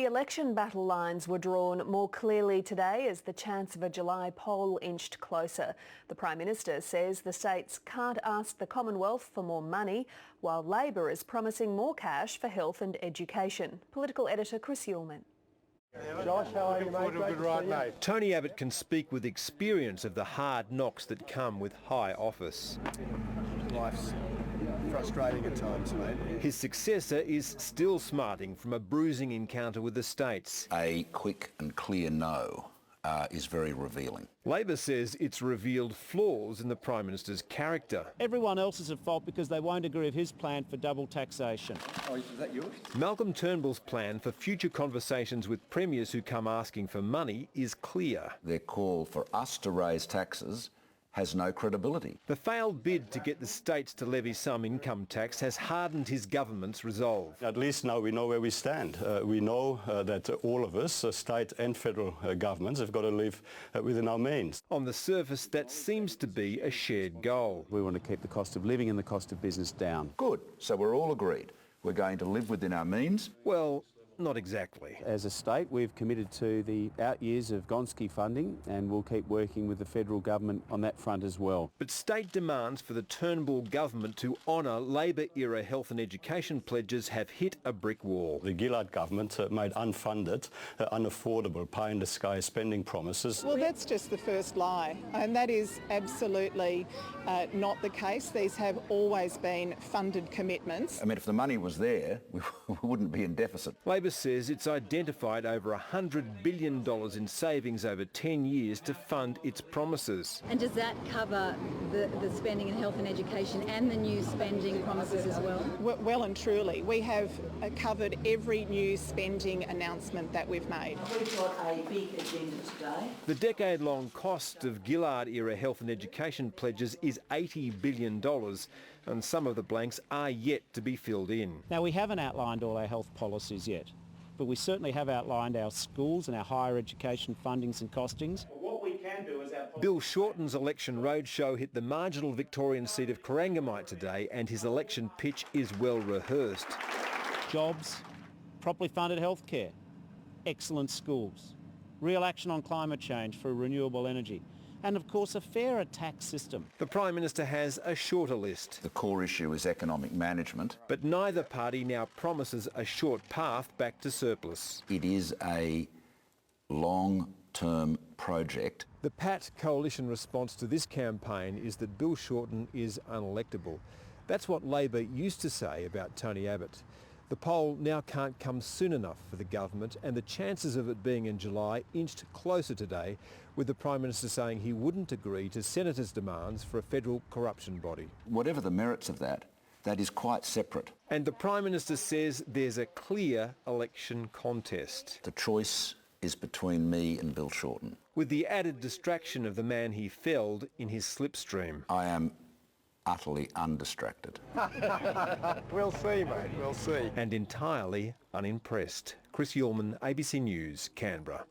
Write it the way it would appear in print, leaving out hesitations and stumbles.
election battle lines were drawn more clearly today as the chance of a July poll inched closer. The Prime Minister says the states can't ask the Commonwealth for more money, while Labor is promising more cash for health and education. Political editor Chris Uhlmann. Josh, how are you, mate? Great to see you. Tony Abbott can speak with experience of the hard knocks that come with high office. Life's frustrating at times, mate. His successor is still smarting from a bruising encounter with the states. A quick and clear no is very revealing. Labor says it's revealed flaws in the Prime Minister's character. Everyone else is at fault because they won't agree with his plan for double taxation. Oh, is that yours? Malcolm Turnbull's plan for future conversations with premiers who come asking for money is clear. Their call for us to raise taxes has no credibility. The failed bid to get the states to levy some income tax has hardened his government's resolve. At least now we know where we stand. We know that all of us, state and federal governments, have got to live within our means. On the surface, that seems to be a shared goal. We want to keep the cost of living and the cost of business down. Good. So we're all agreed. We're going to live within our means. Well, not exactly. As a state, we've committed to the out years of Gonski funding and we'll keep working with the federal government on that front as well. But state demands for the Turnbull government to honour Labor-era health and education pledges have hit a brick wall. The Gillard government made unfunded, unaffordable, pie-in-the-sky spending promises. Well, that's just the first lie, and that is absolutely not the case. These have always been funded commitments. I mean, if the money was there, we wouldn't be in deficit. Labor says it's identified over $100 billion in savings over 10 years to fund its promises. And does that cover the spending in health and education and the new spending promises as well? Well and truly. We have covered every new spending announcement that we've made. We've got a big agenda today. The decade-long cost of Gillard-era health and education pledges is $80 billion, and some of the blanks are yet to be filled in. Now, we haven't outlined all our health policies yet, but we certainly have outlined our schools and our higher education fundings and costings. What we can do is Bill Shorten's election roadshow hit the marginal Victorian seat of Corangamite today, and his election pitch is well rehearsed. Jobs, properly funded healthcare, excellent schools, real action on climate change for renewable energy, and of course a fairer tax system. The Prime Minister has a shorter list. The core issue is economic management. But neither party now promises a short path back to surplus. It is a long-term project. The PAT coalition response to this campaign is that Bill Shorten is unelectable. That's what Labor used to say about Tony Abbott. The poll now can't come soon enough for the government, and the chances of it being in July inched closer today, with the Prime Minister saying he wouldn't agree to Senators' demands for a federal corruption body. Whatever the merits of that is quite separate. And the Prime Minister says there's a clear election contest. The choice is between me and Bill Shorten. With the added distraction of the man he felled in his slipstream. I am utterly undistracted. We'll see, mate, we'll see. And entirely unimpressed. Chris Uhlmann, ABC News, Canberra.